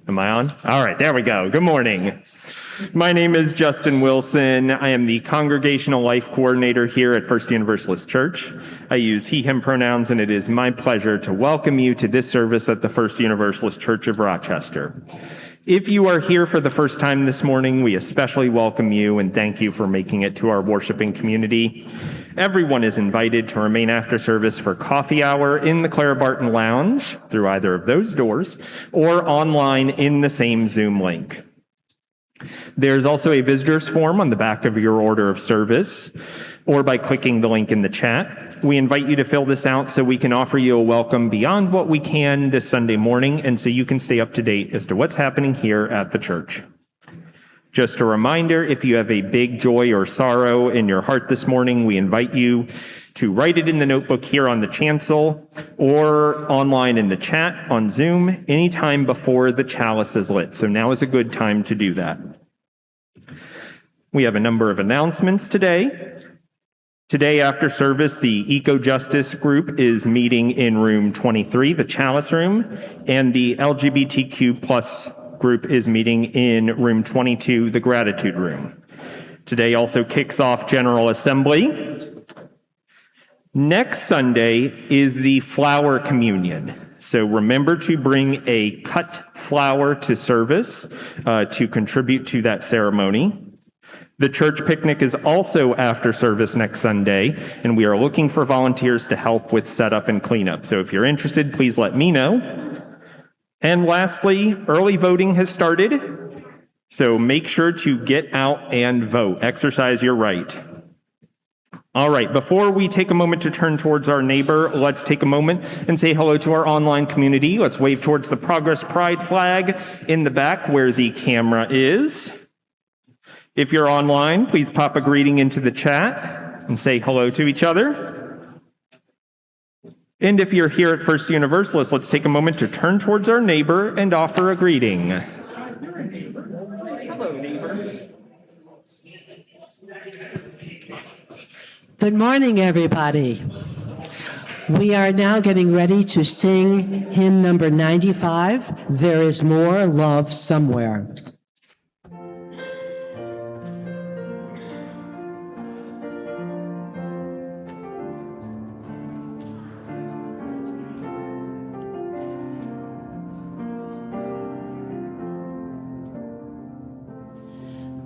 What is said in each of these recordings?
Am I on? All right, there we go. Good morning. My name is Justin Wilson. I am the Congregational Life Coordinator here at First Universalist Church. I use he, him pronouns, and it is my pleasure to welcome you to this service at the First Universalist Church of Rochester. If you are here for the first time this morning, we especially welcome you and thank you for making it to our worshiping community. Everyone is invited to remain after service for coffee hour in the Clara Barton Lounge through either of those doors or online in the same Zoom link. There's also a visitor's form on the back of your order of service or by clicking the link in the chat. We invite you to fill this out so we can offer you a welcome beyond what we can this Sunday morning and so you can stay up to date as to what's happening here at the church. Just a reminder, if you have a big joy or sorrow in your heart this morning, we invite you to write it in the notebook here on the chancel or online in the chat on Zoom anytime before the chalice is lit. So now is a good time to do that. We have a number of announcements today. Today after service, the Eco-Justice group is meeting in room 23, the chalice room, and the LGBTQ plus group is meeting in room 22, the gratitude room. Today also kicks off General Assembly. Next Sunday is the flower communion. So remember to bring a cut flower to service to contribute to that ceremony. The church picnic is also after service next Sunday, and we are looking for volunteers to help with setup and cleanup. So if you're interested, please let me know. And lastly, early voting has started, so make sure to get out and vote. Exercise your right. All right, before we take a moment to turn towards our neighbor, let's take a moment and say hello to our online community. Let's wave towards the Progress Pride flag in the back where the camera is. If you're online, please pop a greeting into the chat and say hello to each other. And if you're here at First Universalist, let's take a moment to turn towards our neighbor and offer a greeting. Hello, neighbor. Good morning, everybody. We are now getting ready to sing hymn number 95, There Is More Love Somewhere.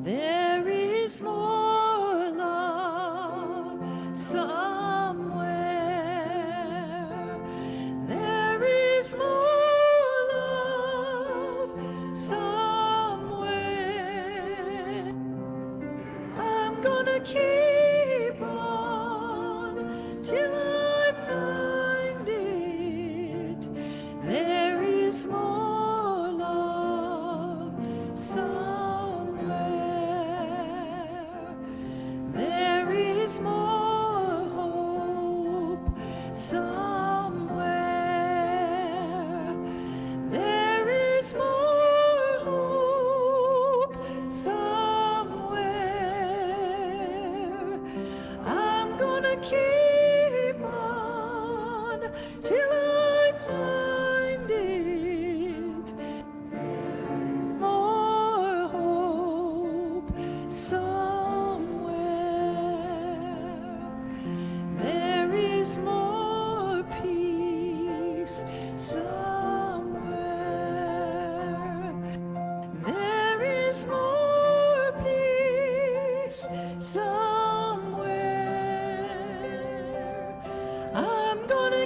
There is more love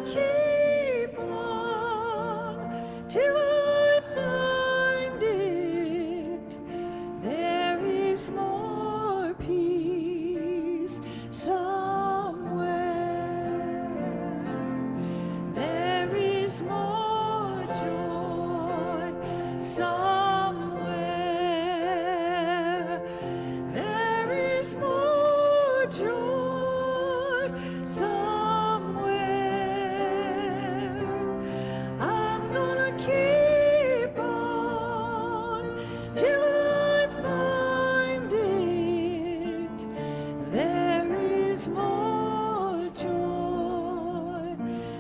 keep on till I find it. There is more peace somewhere. There is more joy somewhere. There is more joy somewhere. I'm gonna keep on till I find it. There is more joy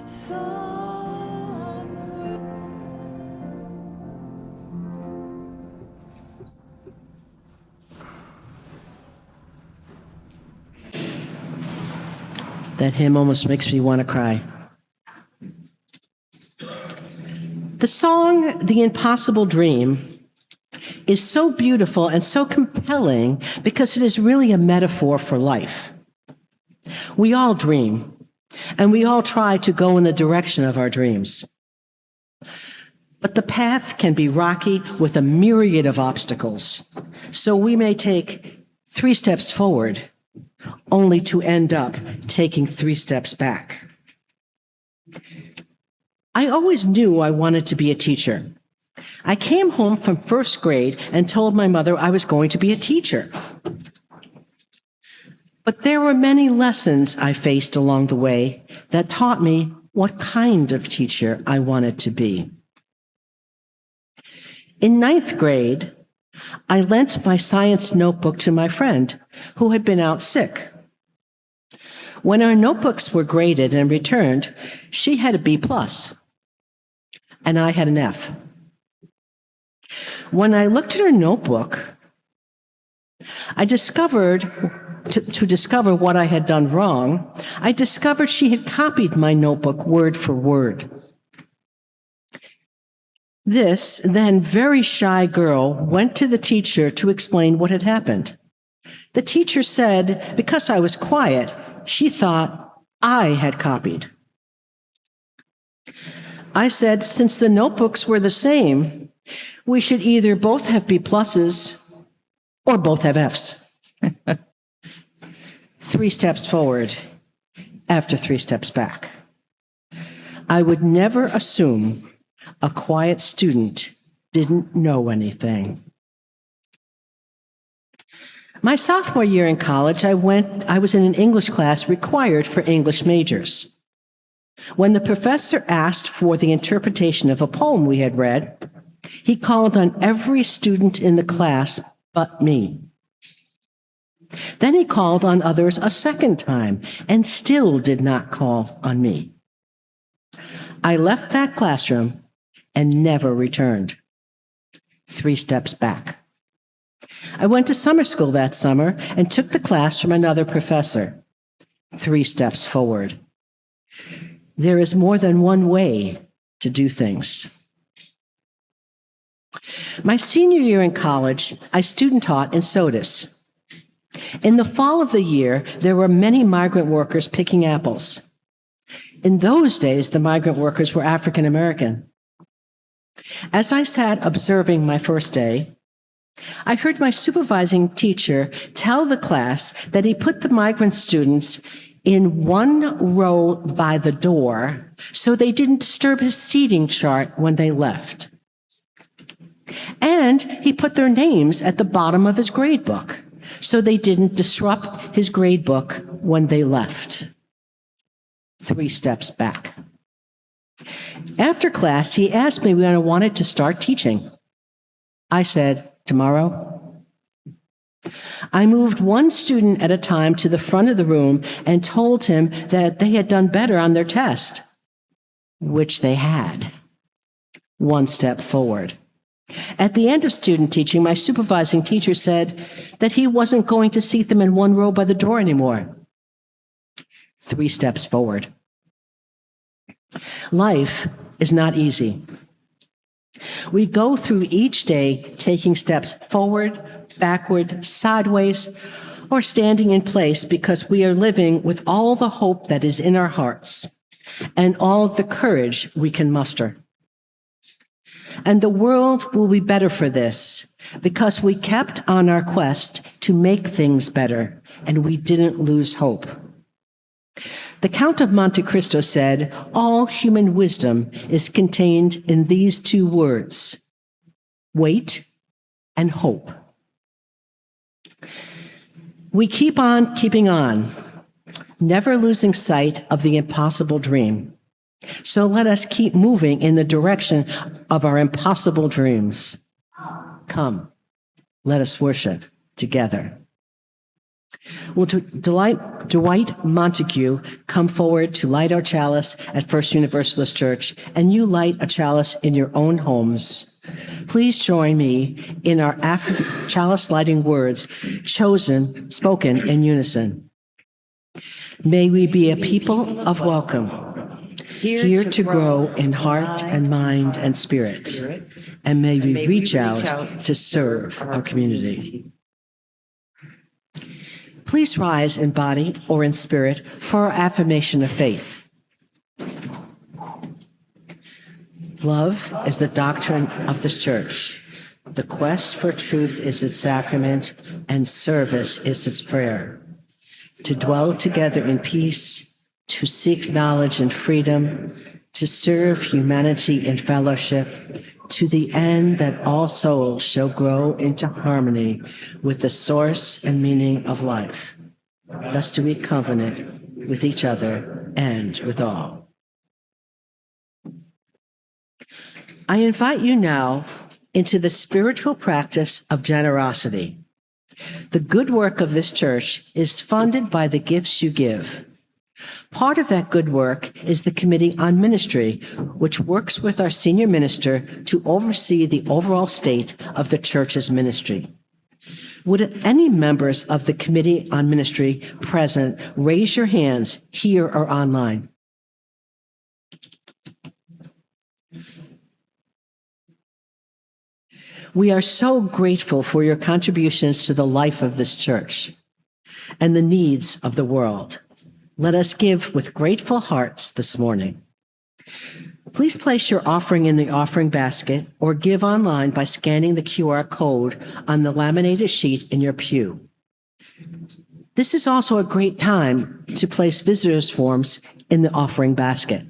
somewhere. That hymn almost makes me want to cry. The song, The Impossible Dream, is so beautiful and so compelling because it is really a metaphor for life. We all dream, and we all try to go in the direction of our dreams. But the path can be rocky with a myriad of obstacles, so we may take 3 steps forward, only to end up taking 3 steps back. I always knew I wanted to be a teacher. I came home from 1st grade and told my mother I was going to be a teacher. But there were many lessons I faced along the way that taught me what kind of teacher I wanted to be. In 9th grade, I lent my science notebook to my friend who had been out sick. When our notebooks were graded and returned, she had a B+, and I had an F. When I looked at her notebook, I discovered what I had done wrong. I discovered she had copied my notebook word for word. This then very shy girl went to the teacher to explain what had happened. The teacher said, because I was quiet, she thought I had copied. I said, since the notebooks were the same, we should either both have B+ or both have Fs. 3 steps forward after 3 steps back. I would never assume a quiet student didn't know anything. My sophomore year in college, I was in an English class required for English majors. When the professor asked for the interpretation of a poem we had read, he called on every student in the class but me. Then he called on others a second time and still did not call on me. I left that classroom and never returned. 3 steps back. I went to summer school that summer and took the class from another professor. 3 steps forward. There is more than one way to do things. My senior year in college, I student taught in SOTUS. In the fall of the year, there were many migrant workers picking apples. In those days, the migrant workers were African American. As I sat observing my first day, I heard my supervising teacher tell the class that he put the migrant students in one row by the door so they didn't disturb his seating chart when they left. And he put their names at the bottom of his grade book so they didn't disrupt his grade book when they left. 3 steps back. After class, he asked me when I wanted to start teaching. I said, tomorrow. I moved one student at a time to the front of the room and told him that they had done better on their test, which they had. 1 step forward. At the end of student teaching, my supervising teacher said that he wasn't going to seat them in one row by the door anymore. 3 steps forward. Life is not easy. We go through each day taking steps forward, backward, sideways, or standing in place because we are living with all the hope that is in our hearts. and all the courage we can muster. And the world will be better for this because we kept on our quest to make things better and we didn't lose hope. The Count of Monte Cristo said, all human wisdom is contained in these two words, wait and hope. We keep on keeping on, never losing sight of the impossible dream. So let us keep moving in the direction of our impossible dreams. Come, let us worship together. Will Dwight Montague come forward to light our chalice at First Universalist Church, and you light a chalice in your own homes. Please join me in our chalice lighting words, spoken in unison. May we be a people of welcome, here to grow in heart and mind and spirit, and may we reach out to serve our community. Please rise in body or in spirit for our affirmation of faith. Love is the doctrine of this church. The quest for truth is its sacrament, and service is its prayer. To dwell together in peace, to seek knowledge and freedom, to serve humanity in fellowship, to the end that all souls shall grow into harmony with the source and meaning of life. Thus do we covenant with each other and with all. I invite you now into the spiritual practice of generosity. The good work of this church is funded by the gifts you give. Part of that good work is the Committee on Ministry, which works with our senior minister to oversee the overall state of the church's ministry. Would any members of the Committee on Ministry present raise your hands here or online? We are so grateful for your contributions to the life of this church and the needs of the world. Let us give with grateful hearts this morning. Please place your offering in the offering basket or give online by scanning the QR code on the laminated sheet in your pew. This is also a great time to place visitors' forms in the offering basket.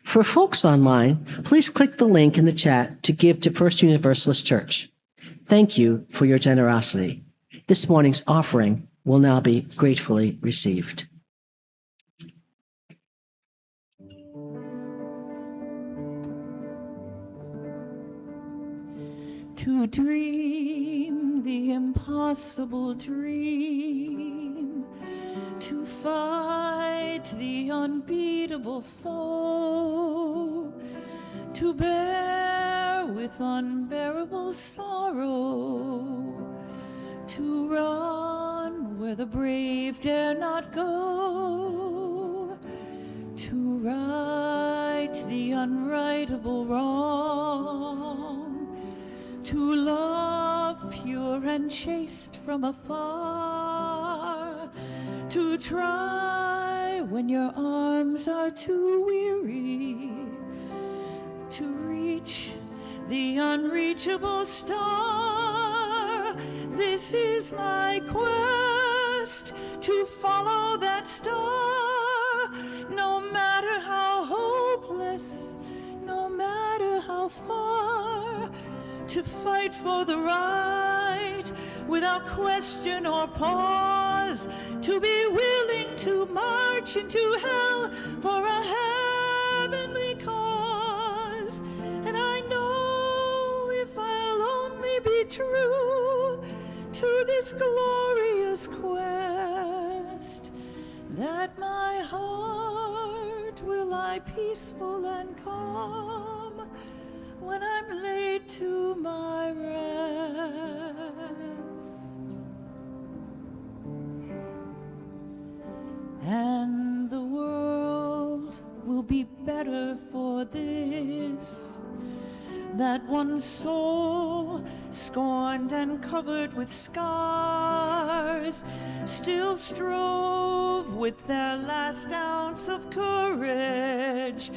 For folks online, please click the link in the chat to give to First Universalist Church. Thank you for your generosity. This morning's offering will now be gratefully received. To dream the impossible dream, to fight the unbeatable foe, to bear with unbearable sorrow, to run where the brave dare not go, to right the unrightable wrong, to love pure and chaste from afar, to try when your arms are too weary, to reach the unreachable star. This is my quest, to follow that star, no matter how hopeless, no matter how far, to fight for the right without question or pause, to be willing to march into hell for a heavenly cause. And I know if I'll only be true to this glorious quest, that my heart will lie peaceful and calm when I'm laid to my rest. And the world will be better for this, that one soul scorned bond and covered with scars, still strove with their last ounce of courage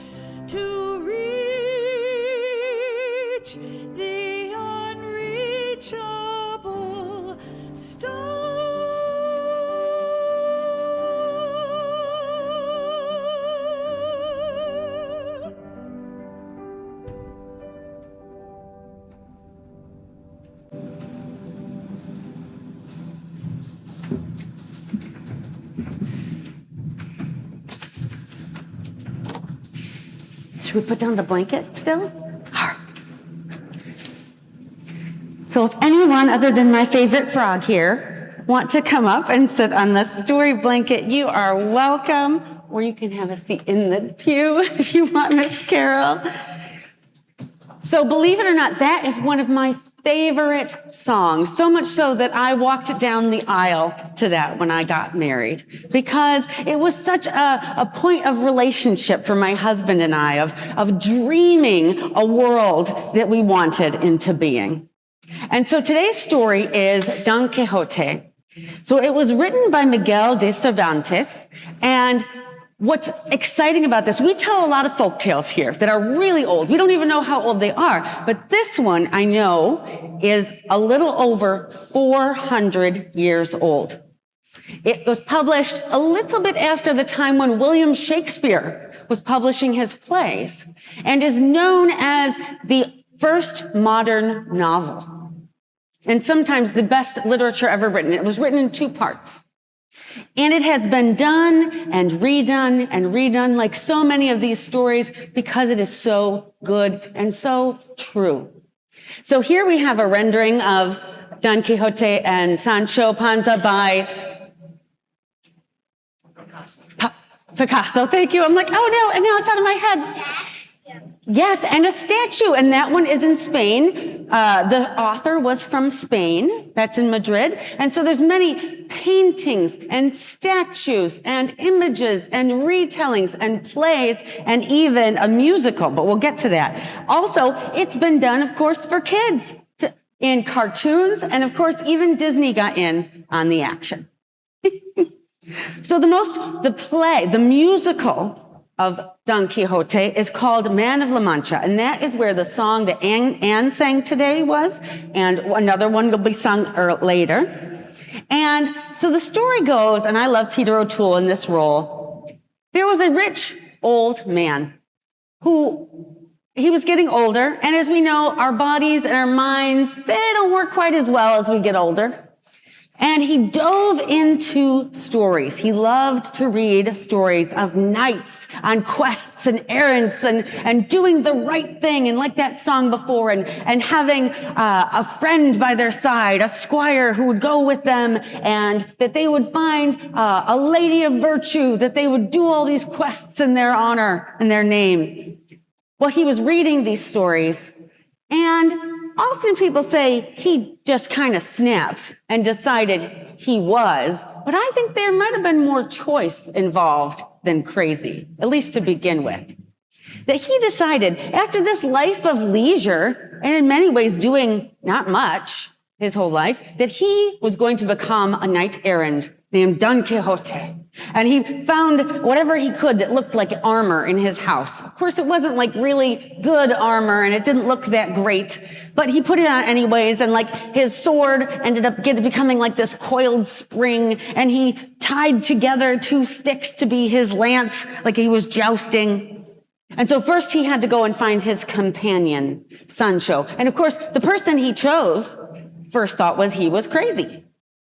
to reach the unreachable star. Should we put down the blanket still? All right. So if anyone other than my favorite frog here want to come up and sit on the story blanket, you are welcome. Or you can have a seat in the pew if you want, Miss Carol. So believe it or not, that is one of my favorite songs, so much so that I walked down the aisle to that when I got married, because it was such a point of relationship for my husband and I, of dreaming a world that we wanted into being. And so today's story is Don Quixote. So it was written by Miguel de Cervantes, and what's exciting about this, we tell a lot of folk tales here that are really old. We don't even know how old they are, but this one I know is a little over 400 years old. It was published a little bit after the time when William Shakespeare was publishing his plays, and is known as the first modern novel, and sometimes the best literature ever written. It was written in 2 parts. And it has been done and redone like so many of these stories because it is so good and so true. So here we have a rendering of Don Quixote and Sancho Panza by Picasso. Thank you. I'm like, oh no, and now it's out of my head. Yes, and a statue, and that one is in Spain. The author was from Spain. That's in Madrid. And so there's many paintings and statues and images and retellings and plays and even a musical, but we'll get to that. Also, it's been done, of course, for kids in cartoons, and of course, even Disney got in on the action. So the musical of Don Quixote is called Man of La Mancha, and that is where the song that Anne sang today was, and another one will be sung later. And so the story goes, and I love Peter O'Toole in this role. There was a rich old man who, he was getting older, and as we know, our bodies and our minds, they don't work quite as well as we get older. And he dove into stories. He loved to read stories of knights on quests and errands and doing the right thing, and like that song before, and having a friend by their side, a squire who would go with them, and that they would find a lady of virtue, that they would do all these quests in their honor and their name. Well, he was reading these stories, and often people say he just kind of snapped and decided he was, but I think there might have been more choice involved than crazy, at least to begin with. That he decided, after this life of leisure, and in many ways doing not much his whole life, that he was going to become a knight-errant named Don Quixote. And he found whatever he could that looked like armor in his house. Of course, it wasn't like really good armor, and it didn't look that great, but he put it on anyways, and like his sword ended up becoming like this coiled spring, and he tied together 2 sticks to be his lance, like he was jousting. And so first he had to go and find his companion, Sancho. And of course, the person he chose, first thought was he was crazy.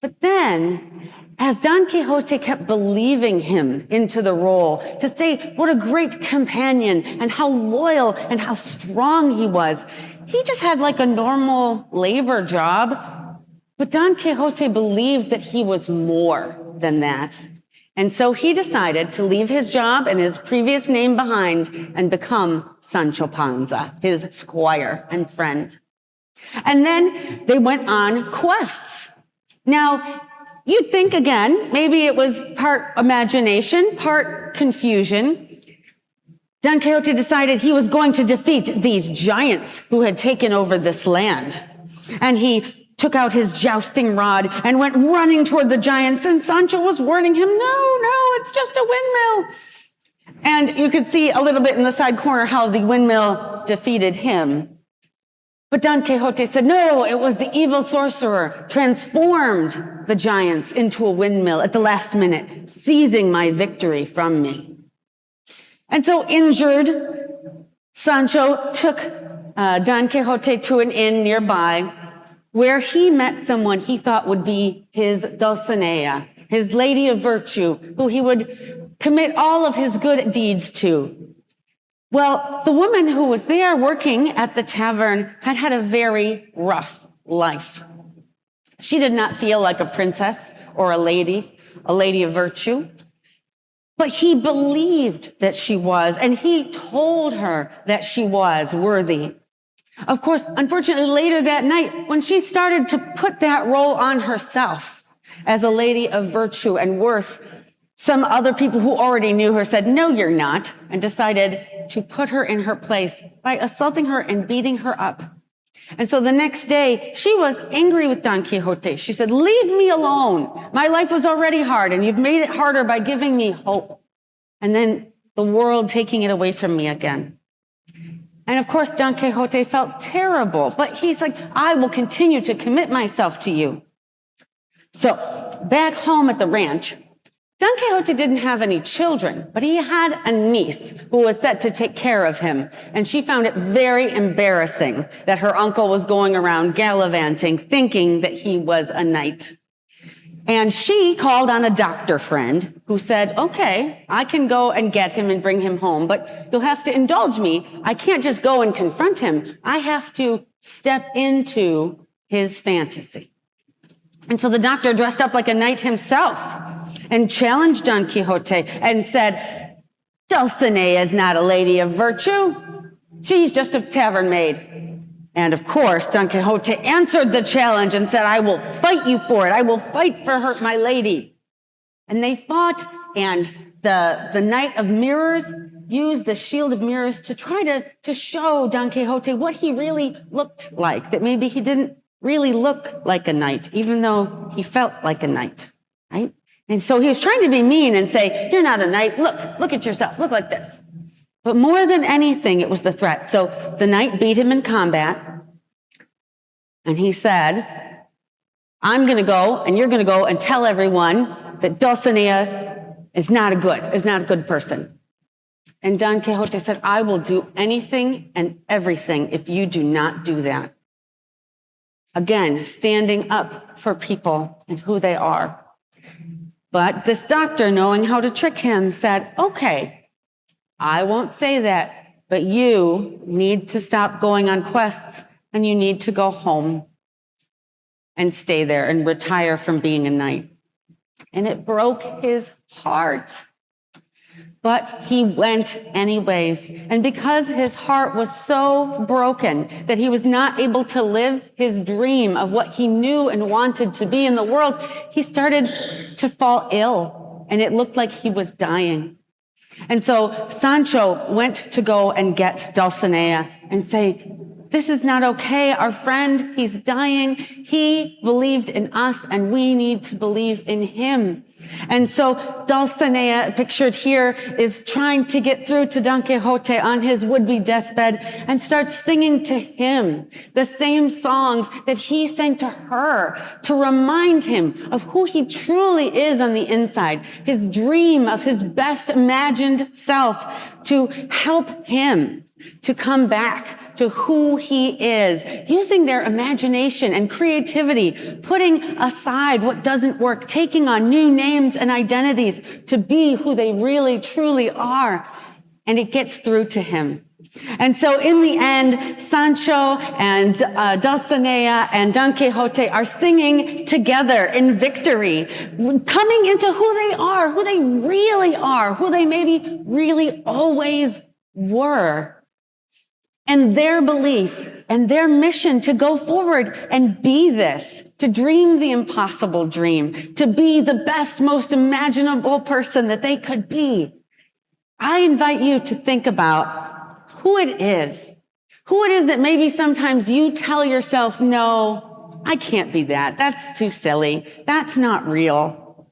But then, as Don Quixote kept believing him into the role, to say what a great companion and how loyal and how strong he was, he just had like a normal labor job. But Don Quixote believed that he was more than that. And so he decided to leave his job and his previous name behind and become Sancho Panza, his squire and friend. And then they went on quests. Now, you'd think, again, maybe it was part imagination, part confusion. Don Quixote decided he was going to defeat these giants who had taken over this land. And he took out his jousting rod and went running toward the giants, and Sancho was warning him, no, it's just a windmill. And you could see a little bit in the side corner how the windmill defeated him. But Don Quixote said, no, it was the evil sorcerer transformed the giants into a windmill at the last minute, seizing my victory from me. And so injured, Sancho took Don Quixote to an inn nearby where he met someone he thought would be his Dulcinea, his lady of virtue, who he would commit all of his good deeds to. Well, the woman who was there working at the tavern had had a very rough life. She did not feel like a princess or a lady of virtue. But he believed that she was, and he told her that she was worthy. Of course, unfortunately, later that night, when she started to put that role on herself as a lady of virtue and worth, some other people who already knew her said, no, you're not, and decided to put her in her place by assaulting her and beating her up. And so the next day, she was angry with Don Quixote. She said, leave me alone. My life was already hard, and you've made it harder by giving me hope. And then the world taking it away from me again. And of course, Don Quixote felt terrible, but he's like, I will continue to commit myself to you. So back home at the ranch, Don Quixote didn't have any children, but he had a niece who was set to take care of him. And she found it very embarrassing that her uncle was going around gallivanting, thinking that he was a knight. And she called on a doctor friend who said, okay, I can go and get him and bring him home, but you'll have to indulge me. I can't just go and confront him. I have to step into his fantasy. And so the doctor dressed up like a knight himself and challenged Don Quixote and said, Dulcinea is not a lady of virtue. She's just a tavern maid. And of course, Don Quixote answered the challenge and said, I will fight you for it. I will fight for her, my lady. And they fought, and the Knight of Mirrors used the Shield of Mirrors to try to show Don Quixote what he really looked like, that maybe he didn't really look like a knight, even though he felt like a knight, right? And so he was trying to be mean and say, you're not a knight. Look at yourself. Look like this. But more than anything, it was the threat. So the knight beat him in combat. And he said, I'm going to go and you're going to go and tell everyone that Dulcinea is not a good person. And Don Quixote said, I will do anything and everything if you do not do that. Again, standing up for people and who they are. But this doctor, knowing how to trick him, said, okay, I won't say that, but you need to stop going on quests and you need to go home and stay there and retire from being a knight. And it broke his heart. But he went anyways. And because his heart was so broken that he was not able to live his dream of what he knew and wanted to be in the world, he started to fall ill. And it looked like he was dying. And so Sancho went to go and get Dulcinea and say, this is not okay. Our friend, he's dying. He believed in us and we need to believe in him. And so Dulcinea, pictured here, is trying to get through to Don Quixote on his would-be deathbed and starts singing to him the same songs that he sang to her to remind him of who he truly is on the inside, his dream of his best imagined self, to help him to come back to who he is, using their imagination and creativity, putting aside what doesn't work, taking on new names and identities to be who they really, truly are. And it gets through to him. And so in the end, Sancho and Dulcinea and Don Quixote are singing together in victory, coming into who they are, who they really are, who they maybe really always were. And their belief and their mission to go forward and be this, to dream the impossible dream, to be the best, most imaginable person that they could be. I invite you to think about who it is that maybe sometimes you tell yourself, no, I can't be that. That's too silly. That's not real.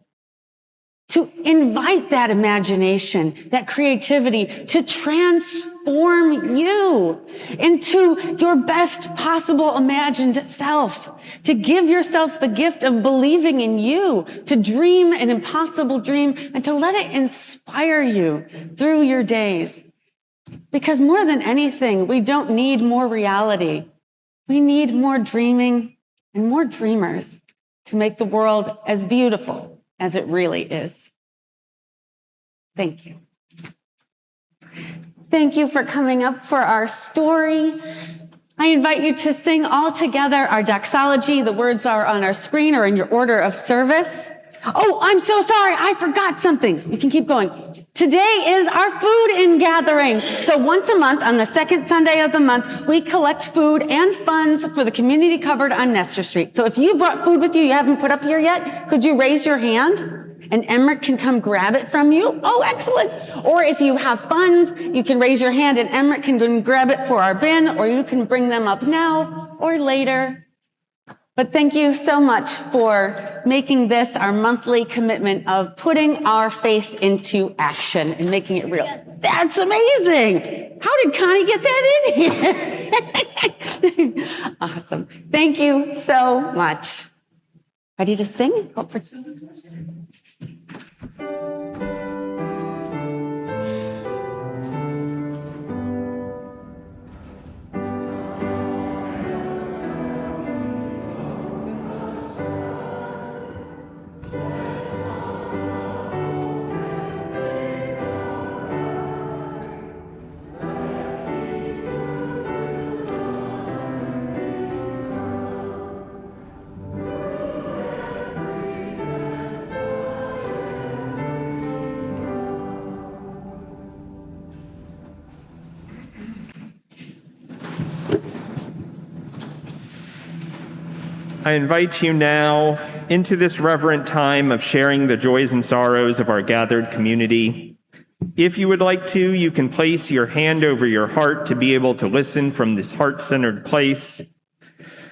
To invite that imagination, that creativity, to transform you into your best possible imagined self, to give yourself the gift of believing in you, to dream an impossible dream, and to let it inspire you through your days. Because more than anything, we don't need more reality. We need more dreaming and more dreamers to make the world as beautiful as it really is. Thank you. Thank you for coming up for our story. I invite you to sing all together our doxology. The words are on our screen or in your order of service. Oh, I'm so sorry. I forgot something. You can keep going. Today is our food-in gathering. So once a month, on the second Sunday of the month, we collect food and funds for the community cupboard on Nestor Street. So if you brought food with you haven't put up here yet, could you raise your hand? And Emmerich can come grab it from you. Oh, excellent. Or if you have funds, you can raise your hand and Emmerich can go and grab it for our bin, or you can bring them up now or later. But thank you so much for making this our monthly commitment of putting our faith into action and making it real. That's amazing. How did Connie get that in here? Awesome. Thank you so much. Ready to sing? I invite you now into this reverent time of sharing the joys and sorrows of our gathered community. If you would like to, you can place your hand over your heart to be able to listen from this heart-centered place.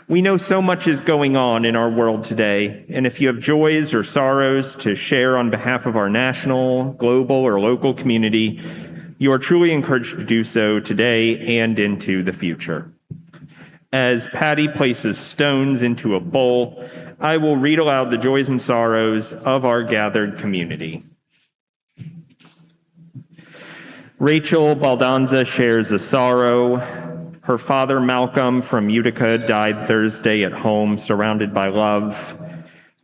We know so much is going on in our world today, and if you have joys or sorrows to share on behalf of our national, global, or local community, you are truly encouraged to do so today and into the future. As Patty places stones into a bowl, I will read aloud the joys and sorrows of our gathered community. Rachel Baldanza shares a sorrow. Her father, Malcolm from Utica, died Thursday at home, surrounded by love.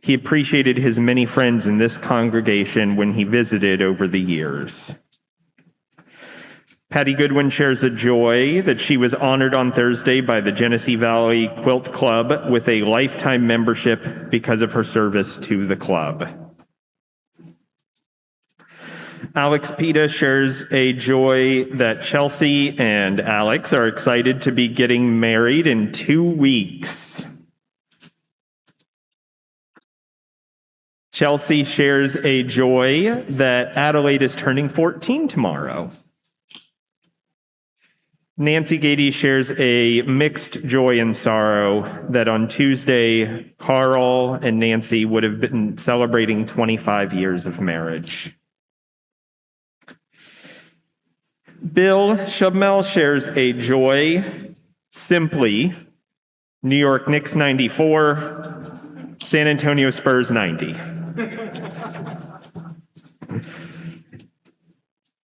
He appreciated his many friends in this congregation when he visited over the years. Patty Goodwin shares a joy that she was honored on Thursday by the Genesee Valley Quilt Club with a lifetime membership because of her service to the club. Alex Pita shares a joy that Chelsea and Alex are excited to be getting married in 2 weeks. Chelsea shares a joy that Adelaide is turning 14 tomorrow. Nancy Gady shares a mixed joy and sorrow that on Tuesday, Carl and Nancy would have been celebrating 25 years of marriage. Bill Shubmel shares a joy, simply New York Knicks 94, San Antonio Spurs 90.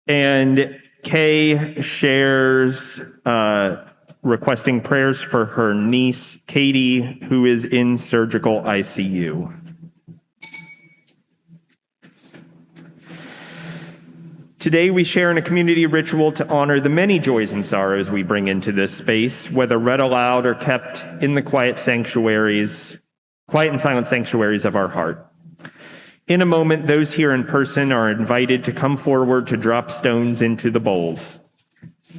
And Kay shares requesting prayers for her niece, Katie, who is in surgical ICU. Today, we share in a community ritual to honor the many joys and sorrows we bring into this space, whether read aloud or kept in the quiet and silent sanctuaries of our heart. In a moment, those here in person are invited to come forward to drop stones into the bowls.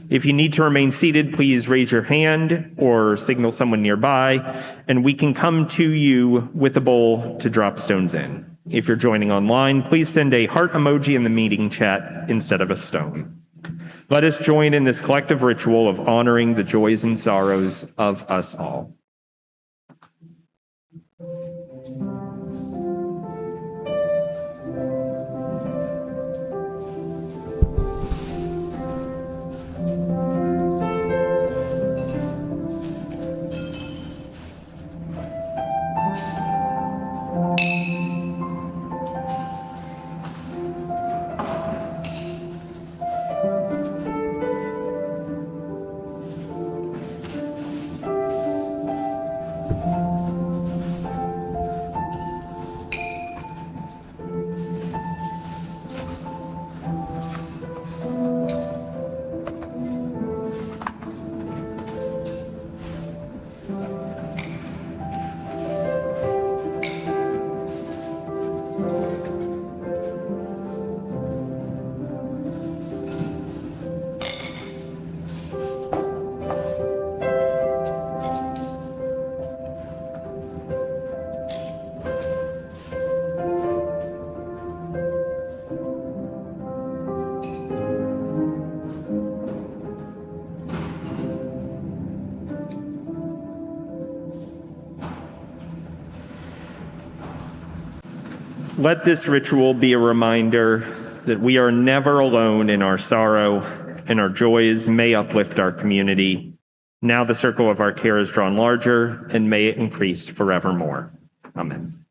If you need to remain seated, please raise your hand or signal someone nearby, and we can come to you with a bowl to drop stones in. If you're joining online, please send a heart emoji in the meeting chat instead of a stone. Let us join in this collective ritual of honoring the joys and sorrows of us all. Let this ritual be a reminder that we are never alone in our sorrow, and our joys may uplift our community. Now the circle of our care is drawn larger, and may it increase forevermore. Amen.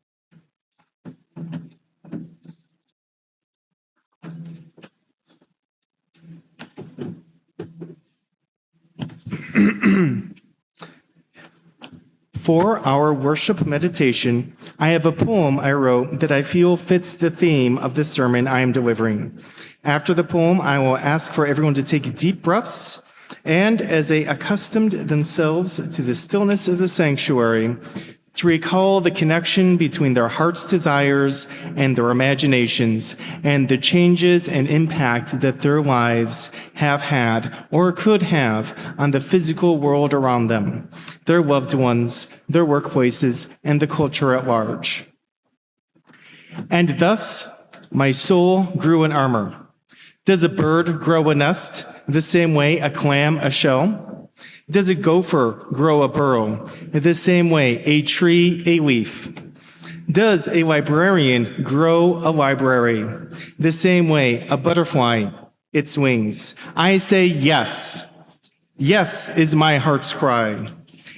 For our worship meditation, I have a poem I wrote that I feel fits the theme of the sermon I am delivering. After the poem, I will ask for everyone to take deep breaths and, as they accustomed themselves to the stillness of the sanctuary, to recall the connection between their heart's desires and their imaginations and the changes and impact that their lives have had or could have on the physical world around them, their loved ones, their workplaces, and the culture at large. And thus, my soul grew in armor. Does a bird grow a nest the same way a clam a shell? Does a gopher grow a burrow the same way a tree a leaf? Does a librarian grow a library the same way a butterfly its wings? I say yes. Yes is my heart's cry.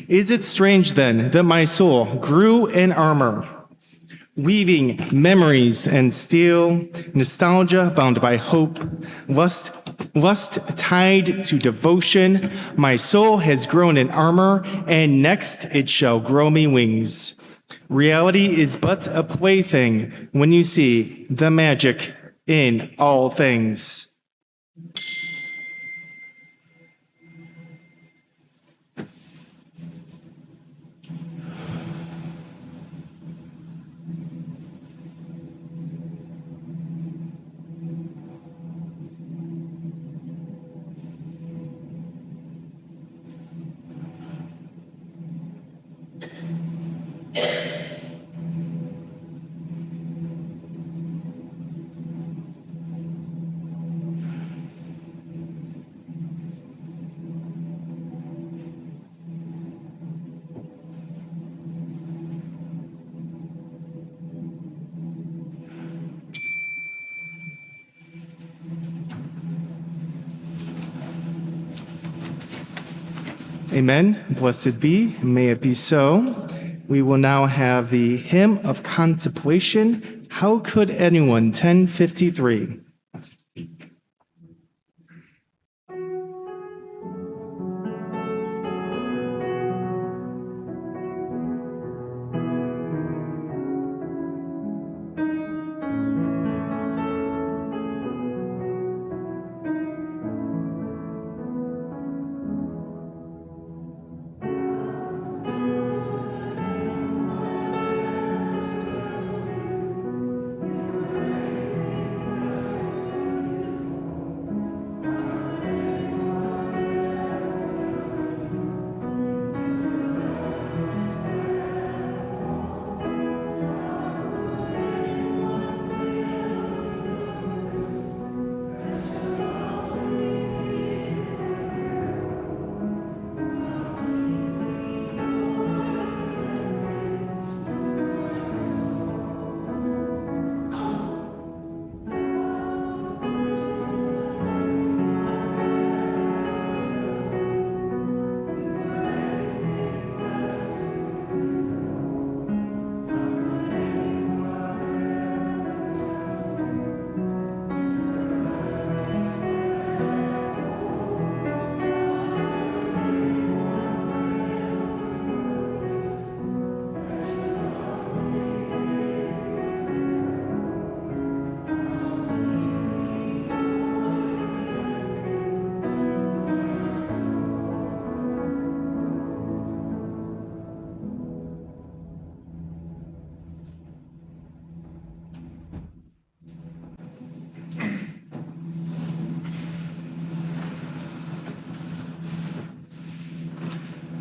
Is it strange then that my soul grew in armor, weaving memories and steel, nostalgia bound by hope, lust tied to devotion? My soul has grown in armor, and next it shall grow me wings. Reality is but a plaything when you see the magic in all things. Amen. Blessed be. May it be so. We will now have the hymn of contemplation. How could anyone? 1053.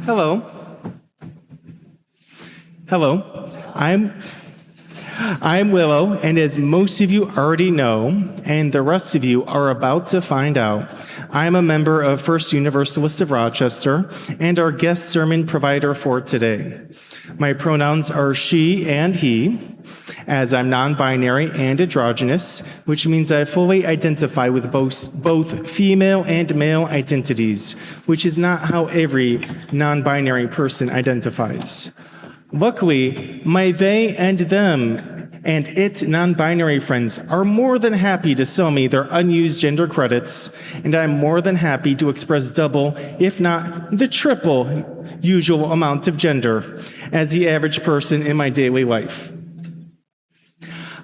Hello. Hello. I'm Willow, and as most of you already know, and the rest of you are about to find out, I'm a member of First Universalist of Rochester and our guest sermon provider for today. My pronouns are she and he, as I'm non-binary and androgynous, which means I fully identify with both female and male identities, which is not how every non-binary person identifies. Luckily, my they and them and it non-binary friends are more than happy to sell me their unused gender credits, and I'm more than happy to express double, if not the triple, usual amount of gender as the average person in my daily life.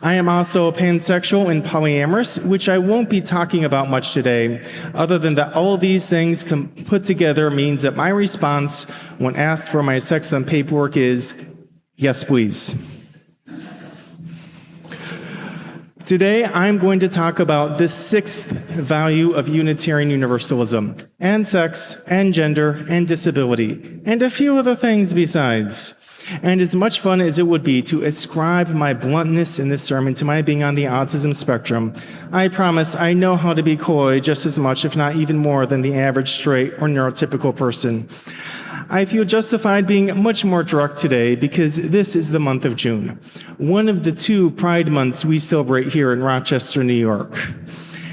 I am also pansexual and polyamorous, which I won't be talking about much today, other than that all of these things put together means that my response when asked for my sex on paperwork is, yes, please. Today, I'm going to talk about the sixth value of Unitarian Universalism, and sex, and gender, and disability, and a few other things besides. And as much fun as it would be to ascribe my bluntness in this sermon to my being on the autism spectrum, I promise I know how to be coy just as much, if not even more, than the average straight or neurotypical person. I feel justified being much more direct today because this is the month of June, one of the 2 Pride months we celebrate here in Rochester, New York.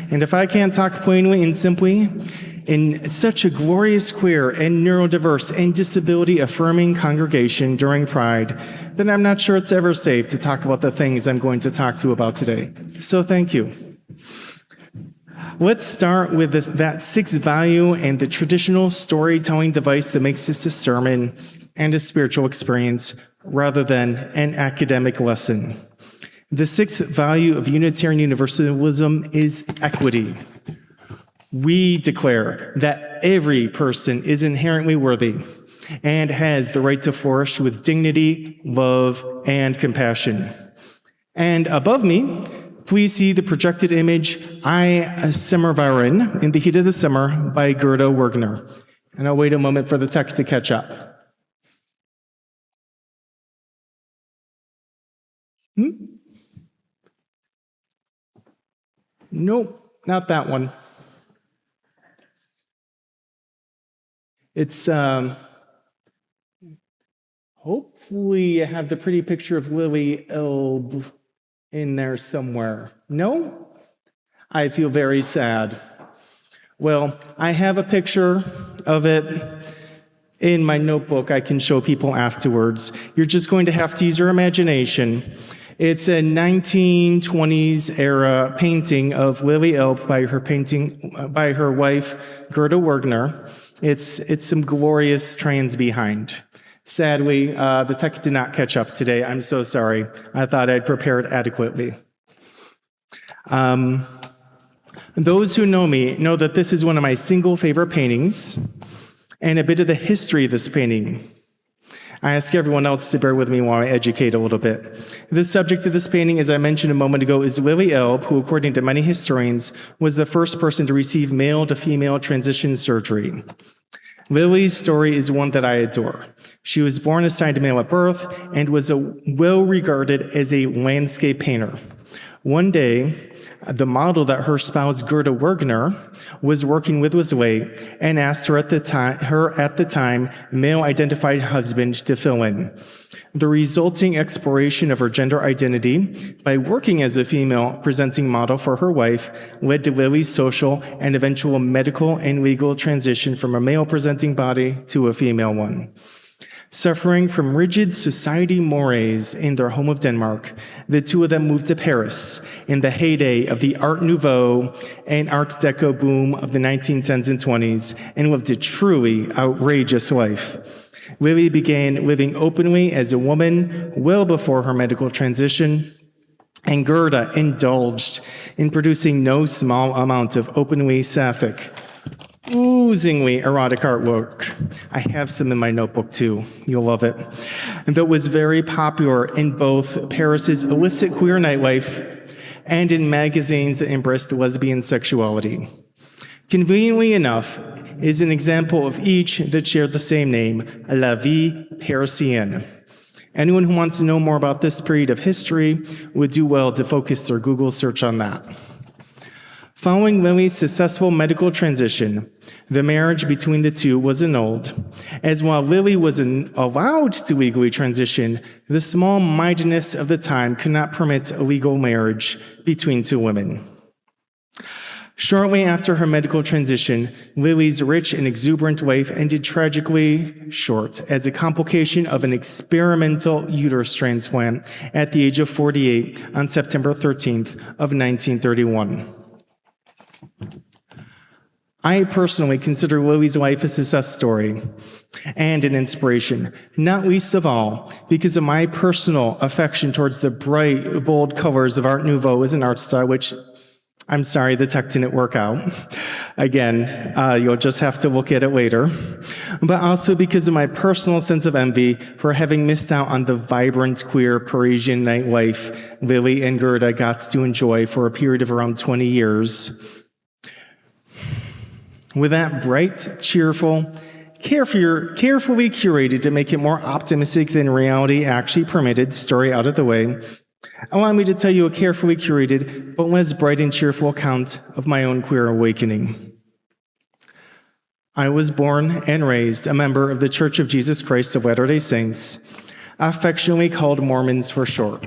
And if I can't talk plainly and simply, in such a glorious queer and neurodiverse and disability-affirming congregation during Pride, then I'm not sure it's ever safe to talk about the things I'm going to talk to about today. So thank you. Let's start with that sixth value and the traditional storytelling device that makes this a sermon and a spiritual experience rather than an academic lesson. The sixth value of Unitarian Universalism is equity. We declare that every person is inherently worthy and has the right to flourish with dignity, love, and compassion. And above me, please see the projected image, I Semmerwehren in the Heat of the Summer by Gerda Wergner. And I'll wait a moment for the text to catch up. Nope, not that one. It's, hopefully I have the pretty picture of Lili Elbe in there somewhere. No? I feel very sad. Well, I have a picture of it in my notebook I can show people afterwards. You're just going to have to use your imagination. It's a 1920s era painting of Lili Elbe by her wife, Gerda Wergner. It's some glorious trans behind. Sadly, the text did not catch up today. I'm so sorry. I thought I'd prepared adequately. Those who know me know that this is one of my single favorite paintings and a bit of the history of this painting. I ask everyone else to bear with me while I educate a little bit. The subject of this painting, as I mentioned a moment ago, is Lili Elbe, who, according to many historians, was the first person to receive male-to-female transition surgery. Lili's story is one that I adore. She was born assigned male at birth and was well regarded as a landscape painter. One day, the model that her spouse Gerda Wergner was working with was late and asked her at the time male-identified husband to fill in. The resulting exploration of her gender identity by working as a female presenting model for her wife led to Lili's social and eventual medical and legal transition from a male presenting body to a female one. Suffering from rigid society mores in their home of Denmark, the two of them moved to Paris in the heyday of the Art Nouveau and Art Deco boom of the 1910s and 20s and lived a truly outrageous life. Lili began living openly as a woman well before her medical transition, and Gerda indulged in producing no small amount of openly sapphic, oozingly erotic artwork. I have some in my notebook too. You'll love it. And that was very popular in both Paris's illicit queer nightlife and in magazines that embraced lesbian sexuality. Conveniently enough, is an example of each that shared the same name, La Vie Parisienne. Anyone who wants to know more about this period of history would do well to focus their Google search on that. Following Lili's successful medical transition, the marriage between the two was annulled, as while Lili was allowed to legally transition, the small-mindedness of the time could not permit a legal marriage between two women. Shortly after her medical transition, Lili's rich and exuberant life ended tragically short as a complication of an experimental uterus transplant at the age of 48 on September 13th of 1931. I personally consider Lili's life a success story and an inspiration, not least of all because of my personal affection towards the bright, bold colors of Art Nouveau as an art style, which I'm sorry, the tech didn't work out. Again, you'll just have to look at it later. But also because of my personal sense of envy for having missed out on the vibrant, queer Parisian nightlife Lili and Gerda got to enjoy for a period of around 20 years. With that bright, cheerful, carefully curated to make it more optimistic than reality actually permitted story out of the way, allow me to tell you a carefully curated but less bright and cheerful account of my own queer awakening. I was born and raised a member of the Church of Jesus Christ of Latter-day Saints, affectionately called Mormons for short.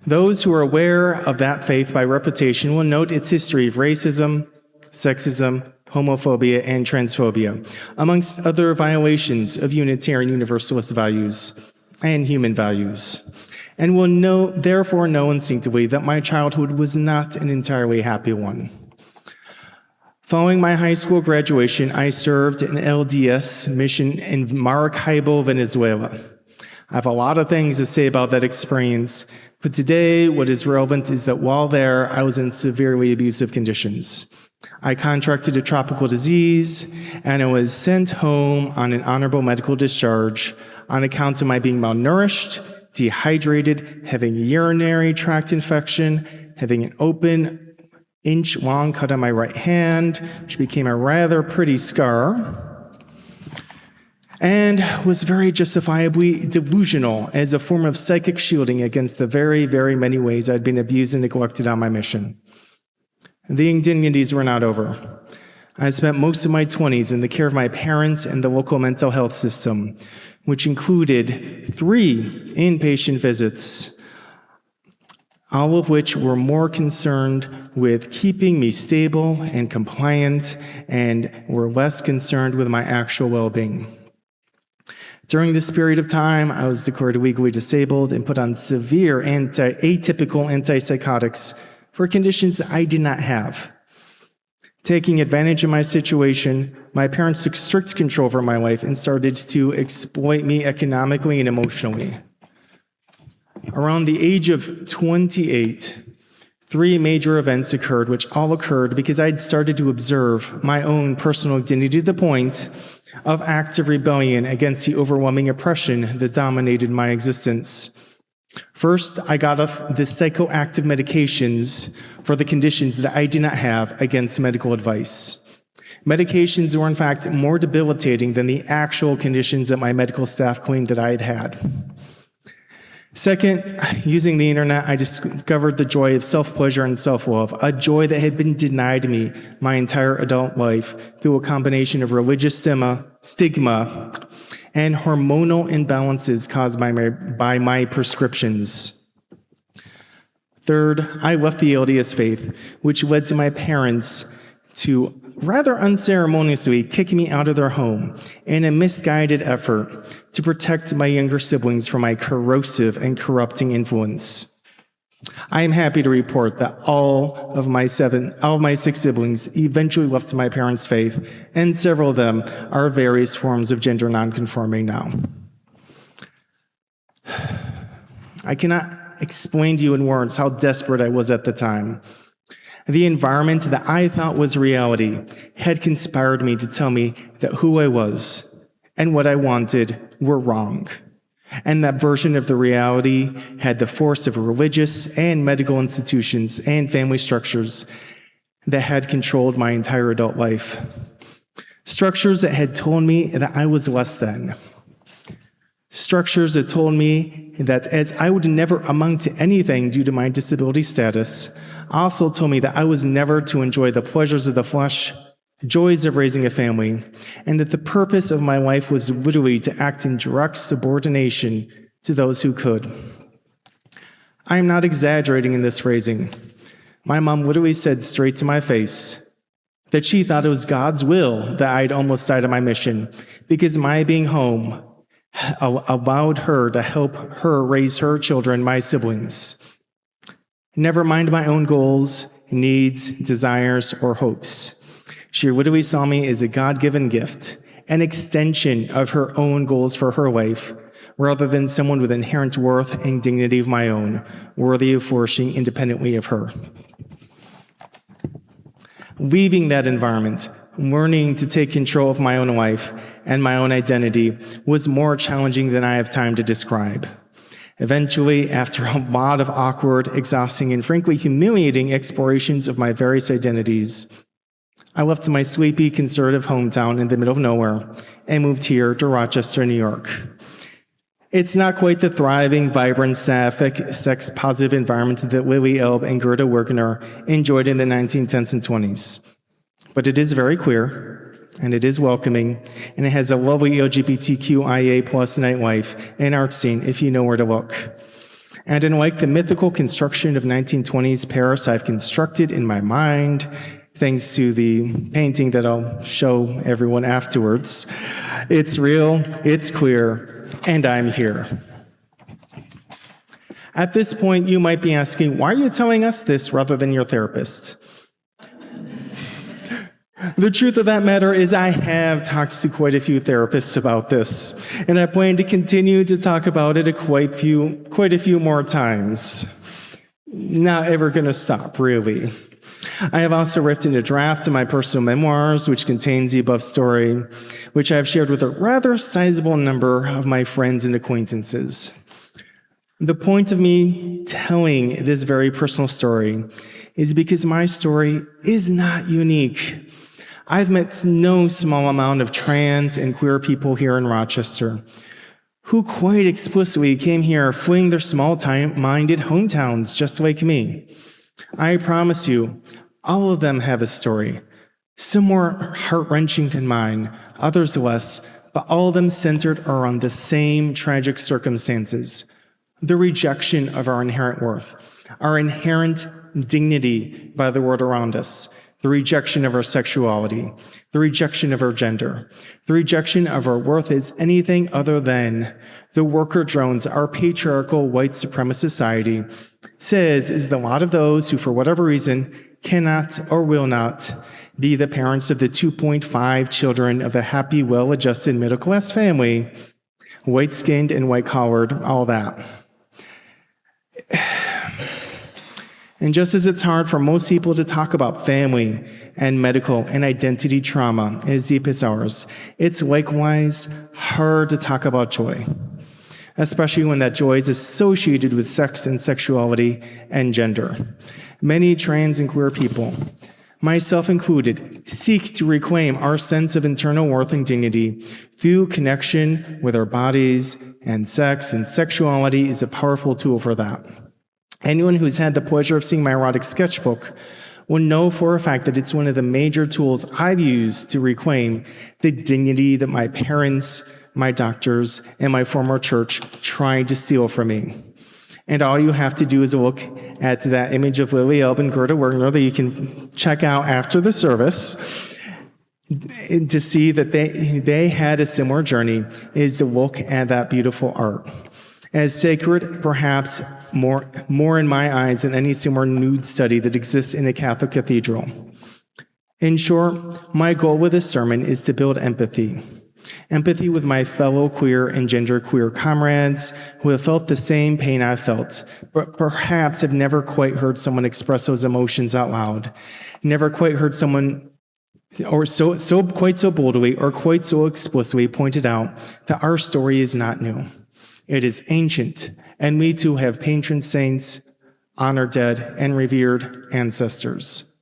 Those who are aware of that faith by reputation will note its history of racism, sexism, homophobia, and transphobia, amongst other violations of Unitarian Universalist values and human values, and will therefore know instinctively that my childhood was not an entirely happy one. Following my high school graduation, I served an LDS mission in Maracaibo, Venezuela. I have a lot of things to say about that experience, but today what is relevant is that while there, I was in severely abusive conditions. I contracted a tropical disease, and I was sent home on an honorable medical discharge on account of my being malnourished, dehydrated, having a urinary tract infection, having an open inch-long cut on my right hand, which became a rather pretty scar, and was very justifiably delusional as a form of psychic shielding against the very, very many ways I'd been abused and neglected on my mission. The indignities were not over. I spent most of my 20s in the care of my parents and the local mental health system, which included 3 inpatient visits, all of which were more concerned with keeping me stable and compliant and were less concerned with my actual well-being. During this period of time, I was declared legally disabled and put on severe atypical antipsychotics for conditions that I did not have. Taking advantage of my situation, my parents took strict control over my life and started to exploit me economically and emotionally. Around the age of 28, 3 major events occurred, which all occurred because I'd started to observe my own personal identity to the point of active rebellion against the overwhelming oppression that dominated my existence. First, I got off the psychoactive medications for the conditions that I did not have against medical advice. Medications were in fact more debilitating than the actual conditions that my medical staff claimed that I had had. Second, using the internet, I discovered the joy of self-pleasure and self-love, a joy that had been denied me my entire adult life through a combination of religious stigma and hormonal imbalances caused by my prescriptions. Third, I left the LDS faith, which led to my parents to rather unceremoniously kick me out of their home in a misguided effort to protect my younger siblings from my corrosive and corrupting influence. I am happy to report that all of my 6 siblings eventually left my parents' faith, and several of them are various forms of gender nonconforming now. I cannot explain to you in words how desperate I was at the time. The environment that I thought was reality had conspired me to tell me that who I was and what I wanted were wrong. And that version of the reality had the force of religious and medical institutions and family structures that had controlled my entire adult life. Structures that had told me that I was less than. Structures that told me that as I would never amount to anything due to my disability status, also told me that I was never to enjoy the pleasures of the flesh, joys of raising a family, and that the purpose of my life was literally to act in direct subordination to those who could. I am not exaggerating in this phrasing. My mom literally said straight to my face that she thought it was God's will that I'd almost died on my mission because my being home allowed her to help her raise her children, my siblings. Never mind my own goals, needs, desires, or hopes. She literally saw me as a God-given gift, an extension of her own goals for her life, rather than someone with inherent worth and dignity of my own, worthy of flourishing independently of her. Leaving that environment, learning to take control of my own life and my own identity was more challenging than I have time to describe. Eventually, after a lot of awkward, exhausting, and frankly humiliating explorations of my various identities, I left my sleepy, conservative hometown in the middle of nowhere and moved here to Rochester, New York. It's not quite the thriving, vibrant, sapphic, sex-positive environment that Lili Elbe and Greta Wergener enjoyed in the 1910s and 20s. But it is very queer, and it is welcoming, and it has a lovely LGBTQIA plus nightlife and art scene if you know where to look. And unlike the mythical construction of 1920s Paris I've constructed in my mind, thanks to the painting that I'll show everyone afterwards, it's real, it's queer, and I'm here. At this point, you might be asking, why are you telling us this rather than your therapist? The truth of that matter is I have talked to quite a few therapists about this, and I plan to continue to talk about it quite a few more times. Not ever going to stop, really. I have also written a draft of my personal memoirs, which contains the above story, which I have shared with a rather sizable number of my friends and acquaintances. The point of me telling this very personal story is because my story is not unique. I've met no small amount of trans and queer people here in Rochester who quite explicitly came here fleeing their small-minded hometowns just like me. I promise you, all of them have a story, some more heart-wrenching than mine, others less, but all of them centered around the same tragic circumstances: the rejection of our inherent worth, our inherent dignity by the world around us, the rejection of our sexuality, the rejection of our gender, the rejection of our worth as anything other than the worker drones our patriarchal white supremacist society says is the lot of those who, for whatever reason, cannot or will not be the parents of the 2.5 children of a happy, well-adjusted middle-class family, white-skinned and white-collared, all that. And just as it's hard for most people to talk about family and medical and identity trauma as deep as ours, it's likewise hard to talk about joy, especially when that joy is associated with sex and sexuality and gender. Many trans and queer people, myself included, seek to reclaim our sense of internal worth and dignity through connection with our bodies, and sex and sexuality is a powerful tool for that. Anyone who's had the pleasure of seeing my erotic sketchbook will know for a fact that it's one of the major tools I've used to reclaim the dignity that my parents, my doctors, and my former church tried to steal from me. And all you have to do is look at that image of Lili Elbe and Greta Wergener that you can check out after the service to see that they had a similar journey, is to look at that beautiful art. As sacred, perhaps more in my eyes than any similar nude study that exists in a Catholic cathedral. In short, my goal with this sermon is to build empathy. Empathy with my fellow queer and genderqueer comrades who have felt the same pain I've felt, but perhaps have never quite heard someone express those emotions out loud, never quite heard someone or quite so boldly or quite so explicitly pointed out that our story is not new. It is ancient, and we too have patron saints, honored dead, and revered ancestors.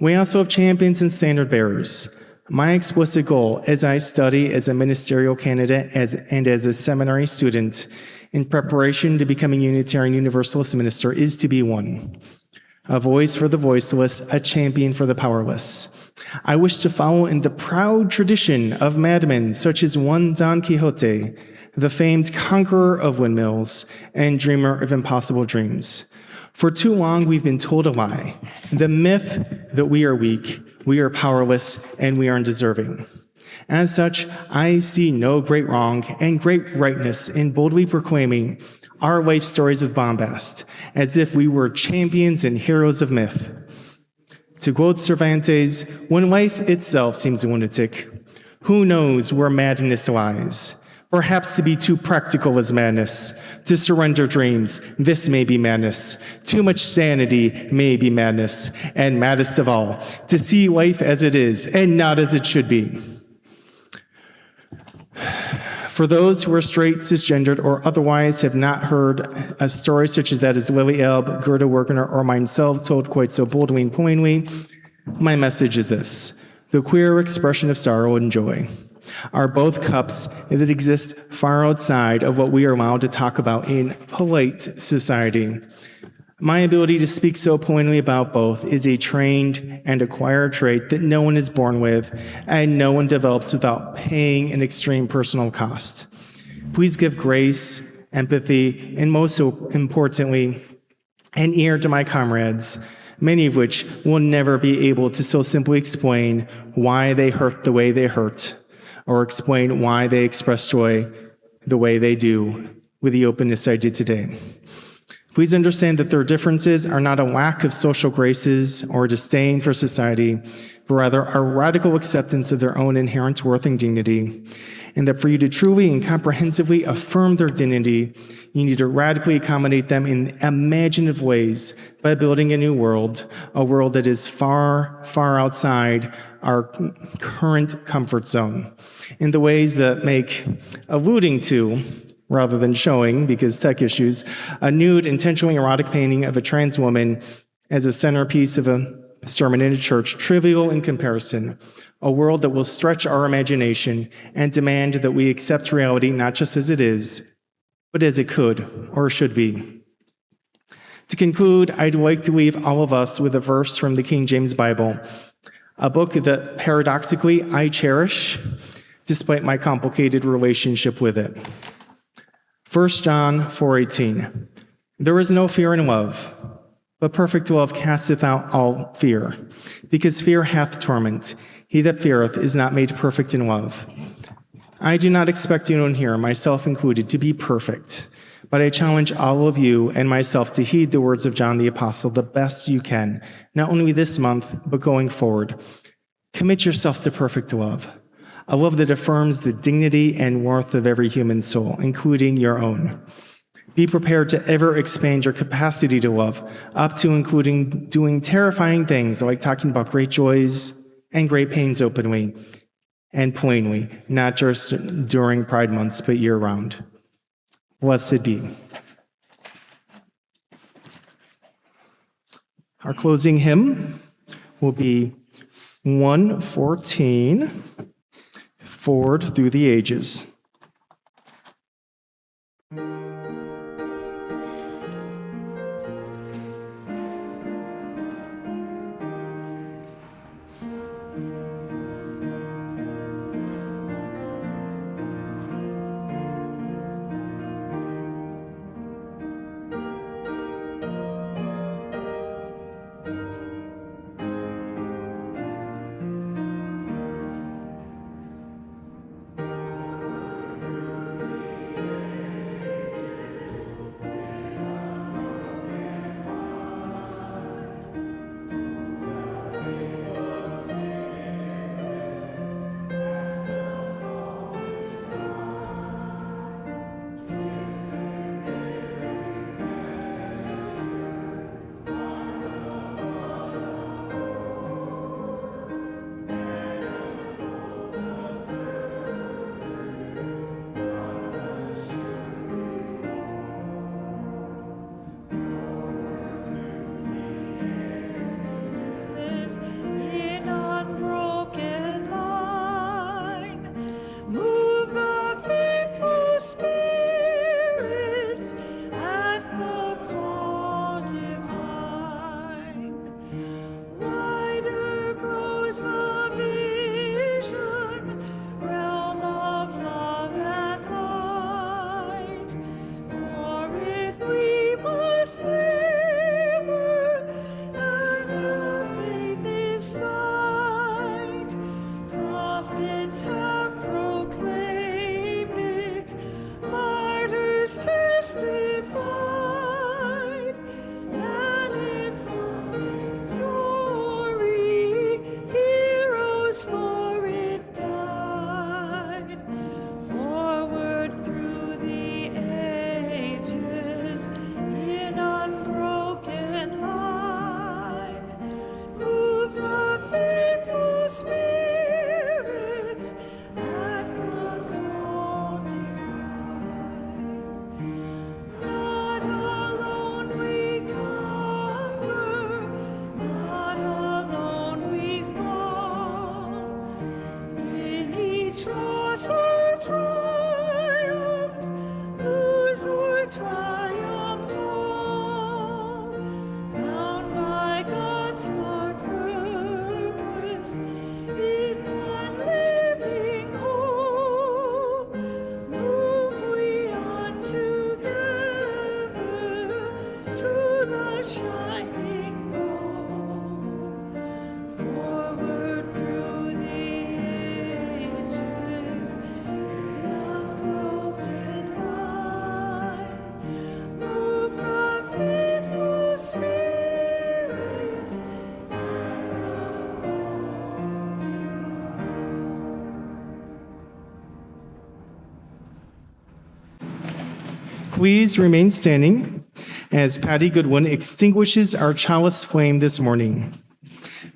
We also have champions and standard bearers. My explicit goal as I study as a ministerial candidate and as a seminary student in preparation to becoming Unitarian Universalist minister is to be one. A voice for the voiceless, a champion for the powerless. I wish to follow in the proud tradition of madmen such as one Don Quixote, the famed conqueror of windmills and dreamer of impossible dreams. For too long, we've been told a lie, the myth that we are weak, we are powerless, and we are undeserving. As such, I see no great wrong and great rightness in boldly proclaiming our life stories of bombast, as if we were champions and heroes of myth. To quote Cervantes, when life itself seems lunatic, who knows where madness lies? Perhaps to be too practical is madness. To surrender dreams, this may be madness. Too much sanity may be madness. And maddest of all, to see life as it is and not as it should be. For those who are straight, cisgendered, or otherwise have not heard a story such as that as Lili Elbe, Gerda Wergener, or myself told quite so boldly and plainly, my message is this: the queer expression of sorrow and joy are both cups that exist far outside of what we are allowed to talk about in polite society. My ability to speak so pointedly about both is a trained and acquired trait that no one is born with and no one develops without paying an extreme personal cost. Please give grace, empathy, and most importantly, an ear to my comrades, many of which will never be able to so simply explain why they hurt the way they hurt, or explain why they express joy the way they do with the openness I did today. Please understand that their differences are not a lack of social graces or disdain for society, but rather a radical acceptance of their own inherent worth and dignity, and that for you to truly and comprehensively affirm their dignity, you need to radically accommodate them in imaginative ways by building a new world, a world that is far, far outside our current comfort zone, in the ways that make alluding to, rather than showing, because tech issues, a nude, intentionally erotic painting of a trans woman as a centerpiece of a sermon in a church, trivial in comparison, a world that will stretch our imagination and demand that we accept reality not just as it is, but as it could or should be. To conclude, I'd like to leave all of us with a verse from the King James Bible, a book that paradoxically I cherish, despite my complicated relationship with it. 1 John 4:18, there is no fear in love, but perfect love casteth out all fear, because fear hath torment. He that feareth is not made perfect in love. I do not expect anyone here, myself included, to be perfect, but I challenge all of you and myself to heed the words of John the Apostle the best you can, not only this month, but going forward. Commit yourself to perfect love. A love that affirms the dignity and worth of every human soul, including your own. Be prepared to ever expand your capacity to love, up to including doing terrifying things like talking about great joys and great pains openly and plainly, not just during Pride months, but year-round. Blessed be. Our closing hymn will be 114. Forward through the ages. justified. Man is sorry, heroes for it died. Forward through the ages in unbroken line, move the faithful spirits at the call divine. Not alone we conquer, not alone we fall. In each loss or triumph, lose or triumph all, bound by God's far purpose in one living whole. Move we on together to the shining goal. Forward through the ages in unbroken line, move the faithful spirits. Please remain standing as Patty Goodwin extinguishes our chalice flame this morning.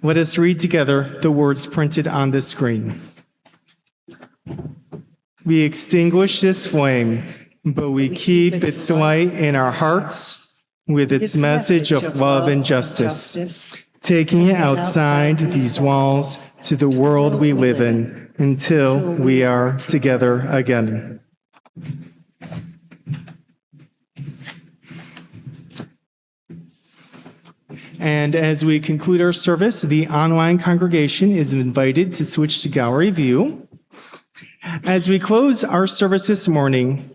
Let us read together the words printed on the screen. We extinguish this flame, but we keep its light in our hearts with its message of love and justice, taking it outside these walls to the world we live in until we are together again. And as we conclude our service, the online congregation is invited to switch to gallery view. As we close our service this morning,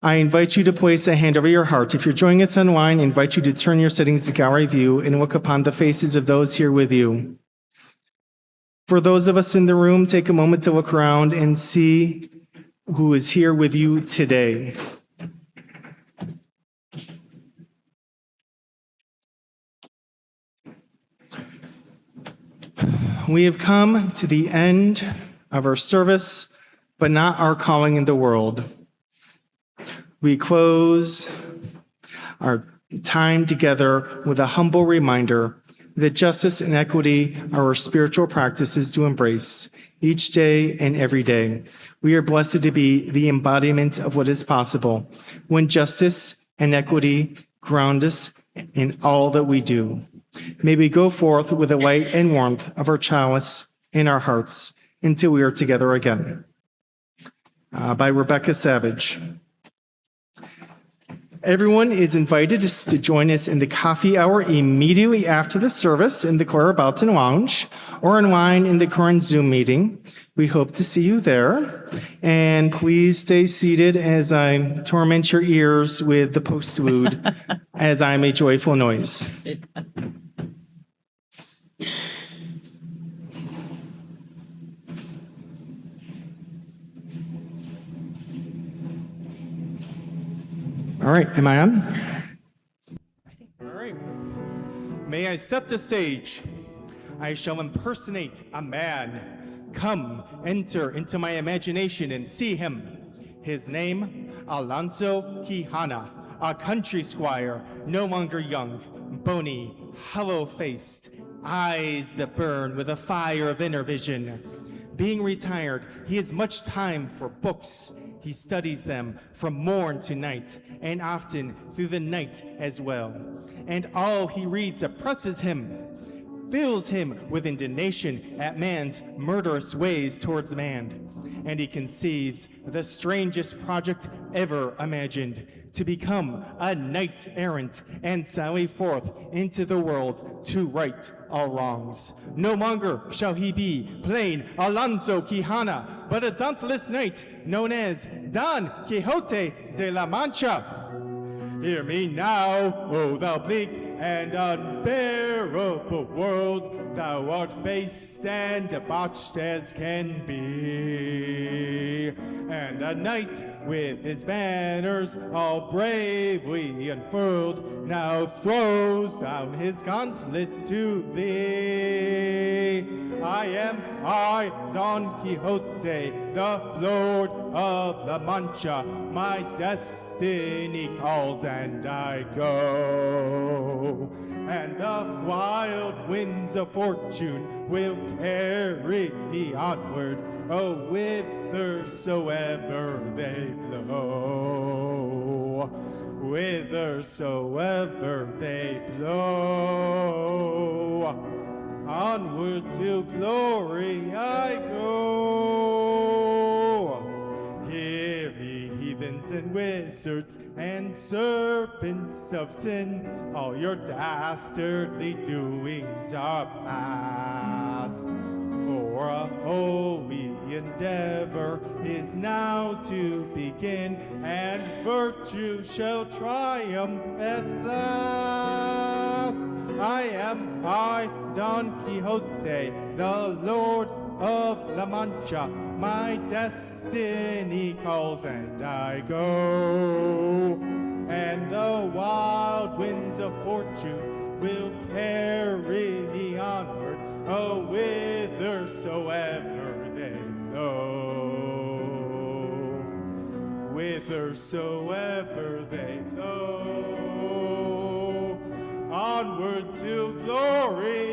I invite you to place a hand over your heart. If you're joining us online, I invite you to turn your settings to gallery view and look upon the faces of those here with you. For those of us in the room, take a moment to look around and see who is here with you today. We have come to the end of our service, but not our calling in the world. We close our time together with a humble reminder that justice and equity are our spiritual practices to embrace each day and every day. We are blessed to be the embodiment of what is possible when justice and equity ground us in all that we do. May we go forth with the light and warmth of our chalice in our hearts until we are together again. By Rebecca Savage. Everyone is invited to join us in the coffee hour immediately after the service in the Clara Balton Lounge or online in the current Zoom meeting. We hope to see you there. And please stay seated as I torment your ears with the postlude as I'm a joyful noise. All right, am I on? All right. May I set the stage? I shall impersonate a man. Come, enter into my imagination and see him. His name, Alonso Quijana, a country squire, no longer young, bony, hollow-faced, eyes that burn with a fire of inner vision. Being retired, he has much time for books. He studies them from morn to night, and often through the night as well. And all he reads oppresses him, fills him with indignation at man's murderous ways towards man. And he conceives the strangest project ever imagined, to become a knight-errant and sally forth into the world to right all wrongs. No longer shall he be plain Alonso Quijana, but a dauntless knight known as Don Quixote de la Mancha. Hear me now, O thou bleak and unbearable world. Thou art base and debauched as can be. And a knight with his banners all bravely unfurled now throws down his gauntlet to thee. I am Don Quixote, the Lord of La Mancha. My destiny calls and I go. And the wild winds of fortune will carry me onward, oh, whithersoever they blow. Whithersoever they blow. Onward to glory I go. Hear me, heathens and wizards and serpents of sin. All your dastardly doings are past. For a holy endeavor is now to begin, and virtue shall triumph at last. I am Don Quixote, the Lord of La Mancha. My destiny calls and I go. And the wild winds of fortune will carry me onward, oh, whithersoever they blow. Whithersoever they blow. Onward to glory